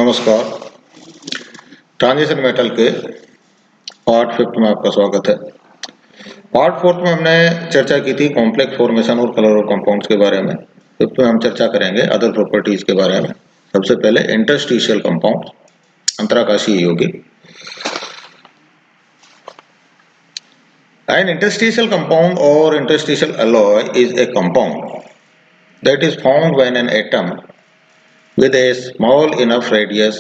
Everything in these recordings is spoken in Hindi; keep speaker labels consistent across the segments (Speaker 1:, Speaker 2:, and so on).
Speaker 1: नमस्कार। ट्रांजिशन मेटल के पार्ट 5 में आपका स्वागत है। पार्ट 4 में हमने चर्चा की थी कॉम्प्लेक्स फॉर्मेशन और कलर और कंपाउंड्स के बारे में। 5 में हम चर्चा करेंगे अदर प्रॉपर्टीज के बारे में। सबसे पहले इंटरस्टिशियल कंपाउंड, अंतराकाशीय यौगिक। An interstitial compound or interstitial alloy is a compound that is formed when an atom with a small enough radius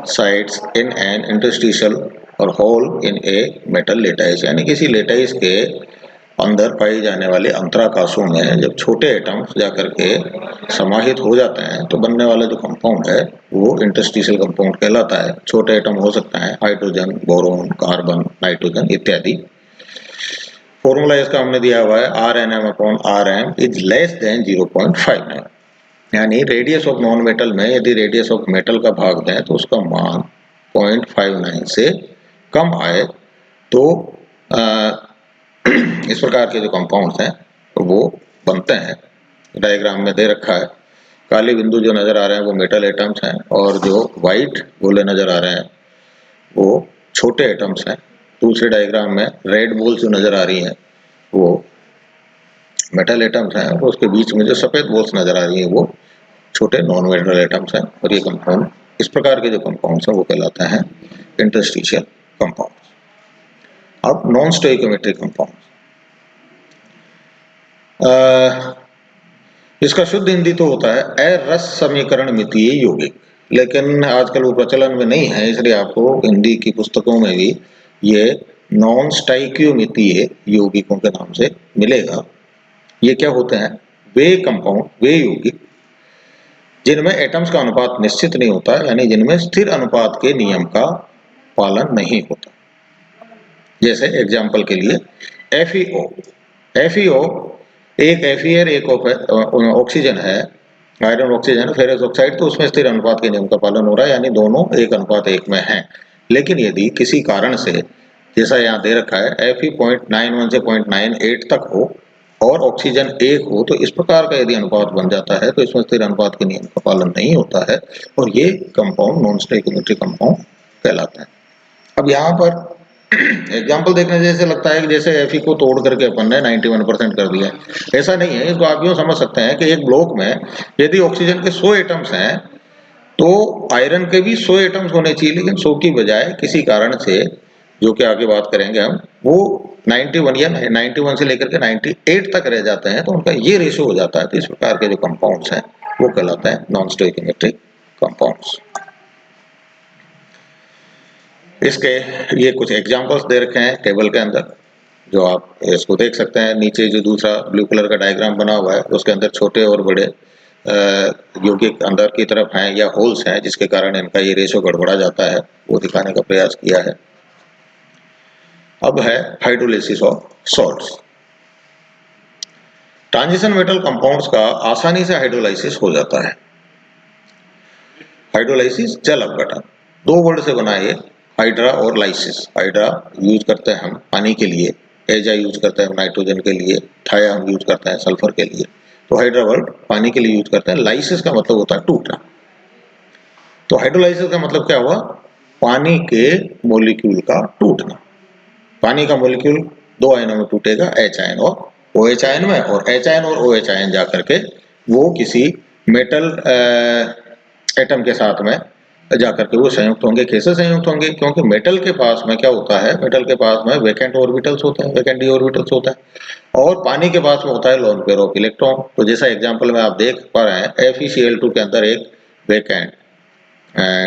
Speaker 1: sites in an interstitial or hole in a metal lattice, यानी किसी लेटाइस के अंदर पाई जाने वाले अंतराकाशों में जब छोटे एटम्स जाकर के समाहित हो जाते हैं तो बनने वाला जो कंपाउंड है वो इंटरस्टिशियल कंपाउंड कहलाता है। छोटे एटम हो सकता है हाइड्रोजन, बोरोन, कार्बन, नाइट्रोजन इत्यादि। फॉर्मूला इसका हमने दिया हुआ है Rnm/Rm इज लेस देन 0.59, यानी रेडियस ऑफ नॉन मेटल में यदि रेडियस ऑफ मेटल का भाग दें तो उसका मान 0.59 से कम आए तो इस प्रकार के जो कंपाउंड्स हैं वो बनते हैं। डायग्राम में दे रखा है, काले बिंदु जो नजर आ रहे हैं वो मेटल एटम्स हैं और जो व्हाइट गोले नजर आ रहे हैं वो छोटे एटम्स हैं। दूसरे डायग्राम में रेड बॉल्स जो नजर आ रही हैं वो मेटल एटम्स हैं और उसके बीच में जो सफेद बॉल्स नजर आ रही हैं वो छोटे नॉन मेटल एटम्स हैं। और ये कंपाउंड, इस प्रकार के जो कंपाउंड्स हैं वो कहलाते हैं इंटरस्टिशियल कंपाउंड्स। अब नॉन स्टोइकियोमेट्रिक कंपाउंड्स, इसका शुद्ध हिंदी तो होता है अरस समीकरण मितीय यौगिक, लेकिन आजकल वो प्रचलन में नहीं है, इसलिए आपको हिंदी की पुस्तकों में भी ये नॉन स्टोइकियोमेट्रिय यौगिकों के नाम से मिलेगा। ये क्या होते हैं? वे कंपाउंड, वे यौगिक जिनमें एटम्स का अनुपात निश्चित नहीं होता, यानी जिनमें स्थिर अनुपात के नियम का पालन नहीं होता। जैसे एग्जाम्पल के लिए FeO, एक Fe एक ऑक्सीजन है, आयरन ऑक्सीजन, फेरस ऑक्साइड, तो उसमें स्थिर अनुपात के नियम का पालन हो रहा है, यानी दोनों 1:1 में हैं। लेकिन यदि किसी कारण से, जैसा यहाँ दे रखा है, Fe 0.91 से 0.98 तक हो और ऑक्सीजन 1 हो, तो इस प्रकार का यदि अनुपात बन जाता है तो इसमें स्थिर अनुपात के नियम का पालन नहीं होता है और ये कंपाउंड नॉन स्टोइकियोमेट्रिक कंपाउंड कहलाता है। अब यहाँ पर एग्जाम्पल देखने जैसे लगता है कि जैसे Fe को तोड़ करके अपन ने 91% कर दिया है। ऐसा नहीं है। इसको आप यूँ समझ सकते हैं कि एक ब्लॉक में यदि ऑक्सीजन के 100 एटम्स हैं तो आयरन के भी 100 एटम्स होने चाहिए, लेकिन 100 की बजाय किसी कारण से, जो कि आगे बात करेंगे हम, वो 91 या 91 से लेकर के 98 तक रह जाते हैं, तो उनका ये रेशो हो जाता है। तो इस प्रकार के जो कंपाउंड्स हैं वो कहलाते हैं नॉन स्टोइकियोमेट्रिक कंपाउंड्स। इसके ये कुछ एग्जांपल्स दे रखे हैं टेबल के अंदर, जो आप इसको देख सकते हैं। नीचे जो दूसरा ब्लू कलर का डायग्राम बना हुआ है उसके अंदर छोटे और बड़े यौगिक अंदर की तरफ हैं या होल्स हैं, जिसके कारण इनका ये रेशो गड़बड़ा जाता है, वो दिखाने का प्रयास किया है। अब है hydrolysis of salts. Transition metal compounds का आसानी से हाइड्रोलाइसिस हो जाता है। हाइड्रोलाइसिस जल अपघटन, दो वर्ड से बना है, हाइड्रा और लाइसिस। हाइड्रा यूज करते हैं हम पानी के लिए, एजा यूज करते हैं नाइट्रोजन के लिए, थाया हम यूज करते हैं सल्फर के लिए। तो हाइड्रा वर्ड पानी के लिए यूज करते हैं। लाइसिस का मतलब होता है टूटना। तो हाइड्रोलाइसिस का मतलब क्या हुआ? पानी के मॉलिक्यूल का टूटना। पानी का मॉलिक्यूल दो आयनों में टूटेगा, H आयन और OH आयन में, और H आयन और OH आयन जाकर के वो किसी मेटल एटम के साथ में जाकर के वो संयुक्त होंगे। कैसे संयुक्त होंगे? क्योंकि मेटल के पास में क्या होता है, मेटल के पास में वैकेंट ऑर्बिटल्स होते हैं, वैकेंट डी ऑर्बिटल्स होता है, और पानी के पास में होता है लोन पेयर ऑफ इलेक्ट्रॉन। तो जैसा एग्जांपल में आप देख पा रहे हैं, FeCl2 के अंदर एक वैकेंट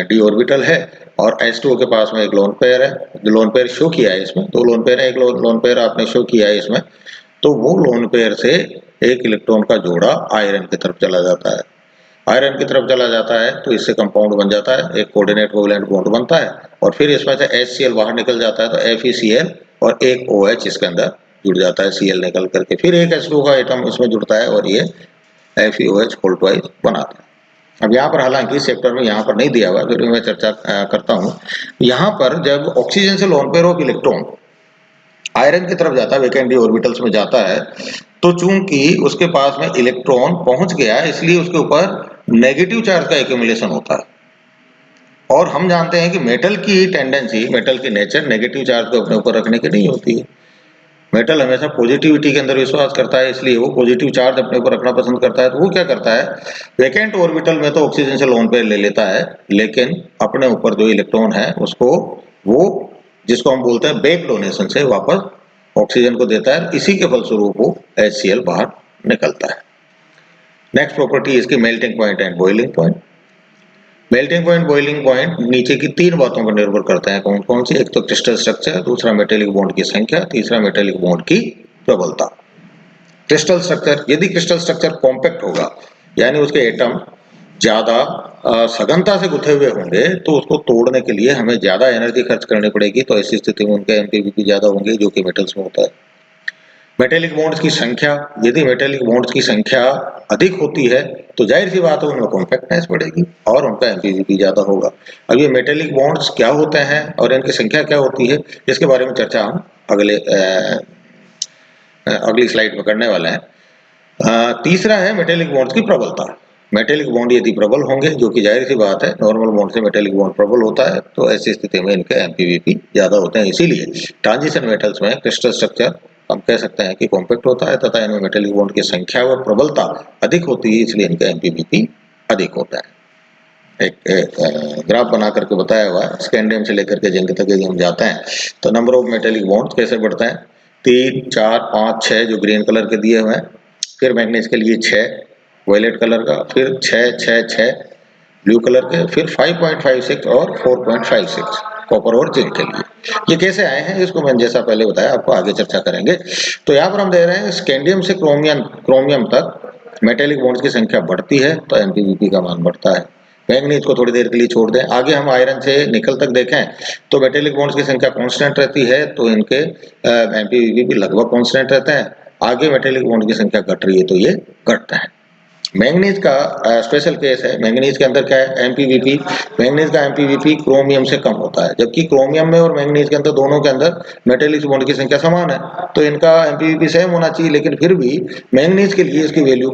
Speaker 1: डी ऑर्बिटल है और H2O के पास में एक लोन पेयर है। जो लोन पेयर शो किया है इसमें, दो लोन पेयर है, एक लोन पेयर आपने शो किया है इसमें, तो वो लोन पेयर से एक इलेक्ट्रॉन का जोड़ा आयरन की तरफ चला जाता है। आयरन की तरफ चला जाता है तो इससे कंपाउंड बन जाता है, एक कोऑर्डिनेट कोवैलेंट बॉन्ड बनता है, और फिर इसमें से HCl बाहर निकल जाता है तो FeCl और एक OH इसके अंदर जुड़ जाता है, Cl निकल करके, फिर एक H2O का एटम इसमें जुड़ता है और ये FeOH होल ट्वाइस बनाता है। अब यहाँ पर हालांकि इस चैप्टर में यहाँ पर नहीं दिया हुआ, फिर भी मैं चर्चा करता हूँ। यहाँ पर जब ऑक्सीजन से lone pair of electron iron की तरफ जाता है, वैकेंट डी ऑर्बिटल्स में जाता है, तो चूंकि उसके पास में इलेक्ट्रॉन पहुंच गया इसलिए उसके ऊपर नेगेटिव चार्ज का एक्यूमुलेशन होता है। और हम जानते हैं कि मेटल की टेंडेंसी, मेटल की नेचर नेगेटिव चार्ज को अपने ऊपर रखने की नहीं होती है। मेटल हमेशा पॉजिटिविटी के अंदर विश्वास करता है, इसलिए वो पॉजिटिव चार्ज अपने ऊपर रखना पसंद करता है। तो वो क्या करता है, वैकेंट ऑर्बिटल में तो ऑक्सीजन से लोन पेयर ले लेता है, लेकिन अपने ऊपर जो इलेक्ट्रॉन है उसको वो, जिसको हम बोलते हैं बैक डोनेशन से, वापस ऑक्सीजन को देता है। इसी के फलस्वरूप वो HCl बाहर निकलता है। नेक्स्ट प्रॉपर्टी इसकी melting point and boiling point. Melting point, boiling point नीचे की 3 बातों पर निर्भर करते हैं। कौन कौन सी? एक तो क्रिस्टल स्ट्रक्चर, दूसरा मेटेलिक बॉन्ड की संख्या, तीसरा मेटेलिक बॉन्ड की प्रबलता। क्रिस्टल स्ट्रक्चर, यदि क्रिस्टल स्ट्रक्चर कॉम्पैक्ट होगा, यानी उसके एटम ज्यादा सघनता से गुथे हुए होंगे, तो उसको तोड़ने के लिए हमें ज्यादा एनर्जी खर्च करनी पड़ेगी। तो ऐसी स्थिति में उनके एमपीवीपी ज्यादा होंगे, जो कि मेटल्स में होता है। मेटेलिक बॉन्ड्स की संख्या, यदि मेटेलिक बॉन्ड्स की संख्या अधिक होती है तो जाहिर सी बात है उनमें कॉम्पैक्टनेस बढ़ेगी और उनका एमपीवीपी ज्यादा होगा। अब ये मेटेलिक बॉन्ड्स क्या होते हैं और इनकी संख्या क्या होती है, इसके बारे में चर्चा हम अगली स्लाइड में करने वाले हैं। तीसरा है मेटेलिक बॉन्ड्स की प्रबलता। मेटेलिक बॉन्ड यदि प्रबल होंगे, जो कि जाहिर सी बात है, नॉर्मल बॉन्ड से मेटेलिक बॉन्ड प्रबल होता है, तो ऐसी स्थिति में इनके एमपीवीपी ज्यादा होते हैं। इसीलिए ट्रांजिशन मेटल्स में क्रिस्टल स्ट्रक्चर हम कह सकते हैं कि कॉम्पैक्ट होता है तथा इनमें मेटेलिक बॉन्ड की संख्या व प्रबलता अधिक होती है, इसलिए इनका एमपीवीपी अधिक होता है। एक ग्राफ बना करके बताया हुआ है, स्कैंडियम से लेकर के जिंक तक यदि हम जाते हैं तो नंबर ऑफ मेटेलिक बॉन्ड कैसे बढ़ते हैं, 3, 4, 5, 6 जो ग्रीन कलर के दिए हुए हैं, फिर मैग्नीज के लिए 6 वायलेट कलर का, फिर 6, 6, 6 ब्लू कलर के, फिर 5.56 और 4.56 कॉपर और जिंक के लिए। ये कैसे आए हैं इसको मैंने जैसा पहले बताया आपको आगे चर्चा करेंगे। तो यहाँ पर हम दे रहे हैं स्कैंडियम से क्रोमियम तक मेटेलिक बॉन्ड्स की संख्या बढ़ती है तो एमपीवीपी का मान बढ़ता है। मैंगनीज को थोड़ी देर के लिए छोड़ दें, आगे हम आयरन से निकल तक देखें तो मेटेलिक बॉन्ड्स की संख्या कांस्टेंट रहती है, तो इनके एमपीवीपी भी लगभग कांस्टेंट रहते हैं। आगे मेटेलिक बॉन्ड की संख्या घट रही है तो ये घटता है। मैंगनीज का स्पेशल केस है। मैंगनीज के अंदर क्या है, एमपीवीपी, मैंगनीज का एमपीवीपी क्रोमियम से कम होता है, जबकि क्रोमियम में और मैंगनीज के अंदर दोनों के अंदर मेटेलिक बॉन्ड की संख्या समान है, तो इनका एमपीवीपी सेम होना चाहिए। लेकिन फिर भी मैंगनीज के लिए इसकी value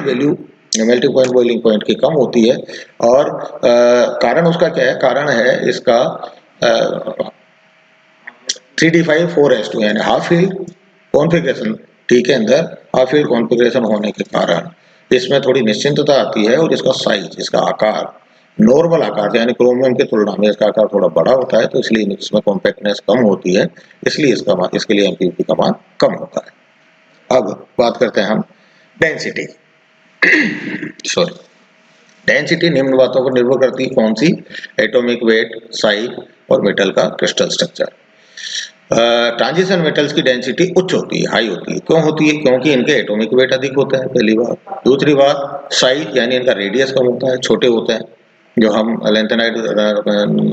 Speaker 1: value melting point, boiling point की कम होती है। और कारण उसका क्या है, कारण है इसका 3d5 4s2 यानी हाफ फील्ड कॉन्फ़िगरेशन, टी के अंदर हाफ फील्ड कॉन्फ़िगरेशन होने के कारण इसमें थोड़ी निश्चिंतता आती है और इसका साइज, इसका आकार नॉर्मल आकार यानी क्रोमियम की तुलना में इसका आकार थोड़ा बड़ा होता है, तो इसलिए इसमें कॉम्पैक्टनेस कम होती है, इसलिए इसके लिए एमपीवीपी का मान कम होता है। अब बात करते हैं हम डेंसिटी सॉरी डेंसिटी निम्न बातों पर निर्भर करती है। कौन सी? एटॉमिक वेट, साइज और मेटल का क्रिस्टल स्ट्रक्चर। ट्रांजिशन मेटल्स की डेंसिटी उच्च होती है, हाई होती है। क्यों होती है? क्योंकि इनके एटॉमिक वेट अधिक होता है, पहली बात। दूसरी बात, साइज यानी इनका रेडियस कम होता है, छोटे होते हैं। जो हम लेंथेनाइट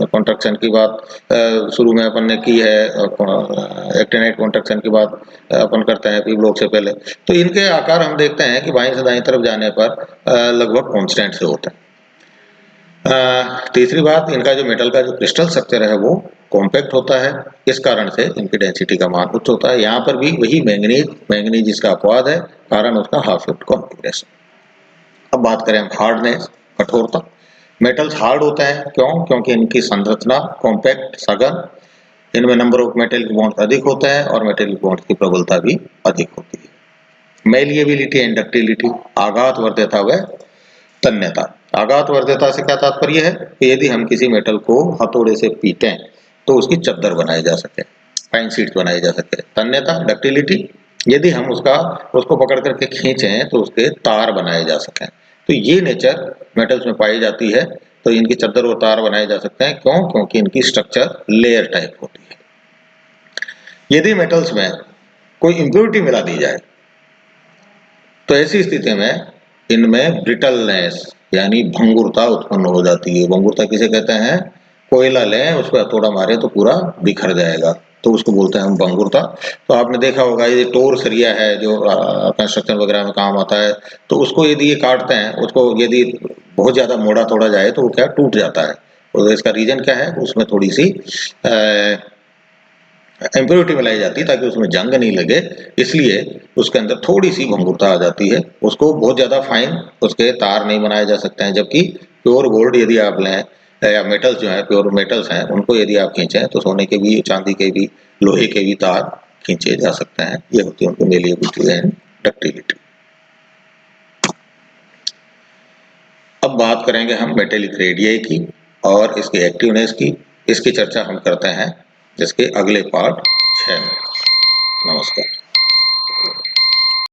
Speaker 1: कॉन्ट्रैक्शन की बात शुरू में अपन ने की है, एक्टिनाइट कॉन्ट्रैक्शन की बात अपन करते हैं पी ब्लॉक से पहले, तो इनके आकार हम देखते हैं कि बाईं से दाईं तरफ जाने पर लगभग कांस्टेंट से होते हैं। तीसरी बात, इनका जो मेटल का जो क्रिस्टल स्ट्रक्चर है वो कॉम्पैक्ट होता है, इस कारण से इनकी डेंसिटी का मान उच्च होता है। यहाँ पर भी वही मैंगनीज इसका अपवाद है, कारण उसका हाफ फील्ड कॉन्फ़िगरेशन। अब बात करें हम हार्डनेस, कठोरता। मेटल्स हार्ड होते हैं, क्यों? क्योंकि इनकी संरचना कॉम्पैक्ट, सघन, इनमें नंबर ऑफ मेटेलिक बॉन्ड अधिक होते हैं और मेटेलिक बॉन्ड की प्रबलता भी अधिक होती है। मेलिएबिलिटी एंड डक्टिलिटी, आघात वर्ध्यता व तन्यता। आघात वर्ध्यता से क्या तात्पर्य है कि यदि हम किसी मेटल को हथौड़े से पीटें तो उसकी चद्दर बनाई जा सके, फाइन शीट्स बनाई जा सके। तन्यता, डक्टिलिटी, यदि हम उसको पकड़ करके खींचें तो उसके तार बनाए जा सकें। तो ये नेचर मेटल्स में पाई जाती है, तो इनकी चद्दर और तार बनाए जा सकते हैं। क्यों? क्योंकि इनकी स्ट्रक्चर लेयर टाइप होती है। यदि मेटल्स में कोई इम्प्योरिटी मिला दी जाए तो ऐसी स्थिति में इनमें ब्रिटलनेस यानी भंगुरता उत्पन्न हो जाती है। भंगुरता किसे कहते हैं? कोयला लें, उस पर हथौड़ा मारे तो पूरा बिखर जाएगा, तो उसको बोलते हैं हम भंगुरता। तो आपने देखा होगा ये टोर सरिया है जो कंस्ट्रक्शन वगैरह में काम आता है, तो उसको यदि ये काटते हैं, उसको यदि बहुत ज्यादा मोड़ा तोड़ा जाए तो वो क्या टूट जाता है। तो इसका रीजन क्या है? उसमें थोड़ी सी इम्प्योरिटी मिलाई जाती है ताकि उसमें जंग नहीं लगे, इसलिए उसके अंदर थोड़ी सी भंगुरता आ जाती है। उसको बहुत ज्यादा फाइन उसके तार नहीं बनाए जा सकते हैं। जबकि प्योर गोल्ड यदि आप लें या मेटल्स जो है, प्योर मेटल्स हैं, उनको यदि आप खींचें तो सोने के भी, चांदी के भी, लोहे के भी तार खींचे जा सकते हैं। ये होती है उनकी मेलिएबिलिटी एंड डक्टिलिटी। अब बात करेंगे हम मेटेलिक रेडियाई की और इसकी एक्टिवनेस की। इसकी चर्चा हम करते हैं जिसके अगले पार्ट 6 में। नमस्कार।